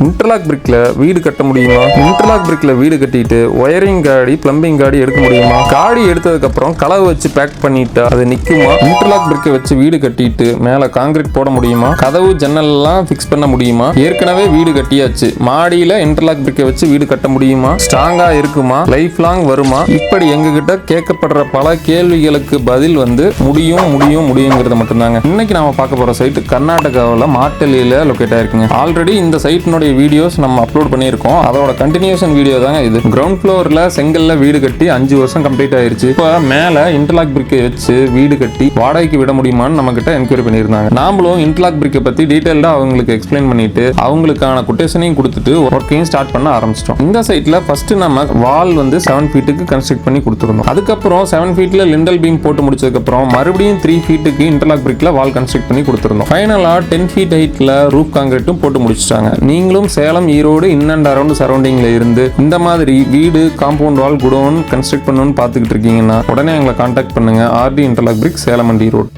Interlock பிரிக்ல வீடு கட்ட முடியுமா? இன்டர்லாக் பிரிக்ல வீடு கட்டிட்டு ஒயரிங் காடி பிளம்பிங் காடி எடுக்க முடியுமா? காடி எடுத்ததுக்கு அப்புறம் கலவை வச்சு பேக் பண்ணிட்டா அது நிக்குமா? இன்டர்லாக் பிரிக்கை வச்சு வீடு கட்டிட்டு மேல காங்கிரீட் போட முடியுமா? கதவு ஜன்னல் எல்லாம் பிக்ஸ் பண்ண முடியுமா? ஏற்கனவே வீடு கட்டியாச்சு, மாடியில இன்டர்லாக் பிரிக்கை வச்சு வீடு கட்ட முடியுமா? ஸ்ட்ராங்கா இருக்குமா? லைஃப் லாங் வருமா? இப்படி எங்ககிட்ட கேட்கப்படுற பல கேள்விகளுக்கு பதில் வந்து முடியுங்கிறது மட்டும்தாங்க. இன்னைக்கு நாம பார்க்க போற சைட் கர்நாடகாவில் மாட்டலியில லொகேட் ஆயிருக்குங்க. ஆல்ரெடி இந்த சைட்டினுடைய வீடியோஸ் நம்ம அப்லோட் பண்ணியிருக்கோம். அதோட கண்டினியூஷன் வீடியோ தாங்க இது. கிரவுண்ட் ஃப்ளோர்ல செங்கல்ல வீடு கட்டி 5 வருஷம் கம்ப்ளீட் ஆயிருச்சு. இப்போ மேல இன்டர்லாக் பிரிக்கை வச்சு வீடு கட்டி வாடகைக்கு விட முடியுமான்னு நம்ம கிட்ட என்கொயரி பண்ணியிருந்தாங்க. நாமளும் இன்டர்லாக் பிரிக்கை பத்தி டீடைல்டா அவங்களுக்கு எக்ஸ்பிளைன் பண்ணிட்டு அவங்களுக்கான கொட்டேஷனையும் கொடுத்துட்டு ஒர்க்கையும் ஸ்டார்ட் பண்ண ஆரம்பிச்சிட்டோம். இந்த சைட்ல ஃபர்ஸ்ட் நம்ம வால் வந்து 7 ஃபீட்டுக்கு கன்ஸ்ட்ரக்ட் பண்ணி கொடுத்துருந்தோம். அதுக்கப்புறம் 7 ஃபீட்ல லிண்டல் பீம் போட்டு முடிச்சதுக்கு அப்புறம் மறுபடியும் 3 ஃபீட்டுக்கு இன்டர்லாக் பிரிக்ல வால் கன்ஸ்ட்ரக்ட் பண்ணி கொடுத்துருந்தோம். ஃபைனலா 10 ஃபீட் ஹைட்ல ரூப் காங்கிரீட்டும் போட்டு முடிச்சிட்டாங்க. நீங்களும் Salem, Erode in and around சரௌண்டிங்ல இருந்து இந்த மாதிரி வீடு, காம்பவுண்ட் வால், குடோன் கன்ஸ்ட்ரக்ட் பண்ணணும்னு பார்த்துக்கிட்டு இருக்கீங்கன்னா உடனே எங்களை கான்டாக்ட் பண்ணுங்க. RT interlock brick, Salem and Erode.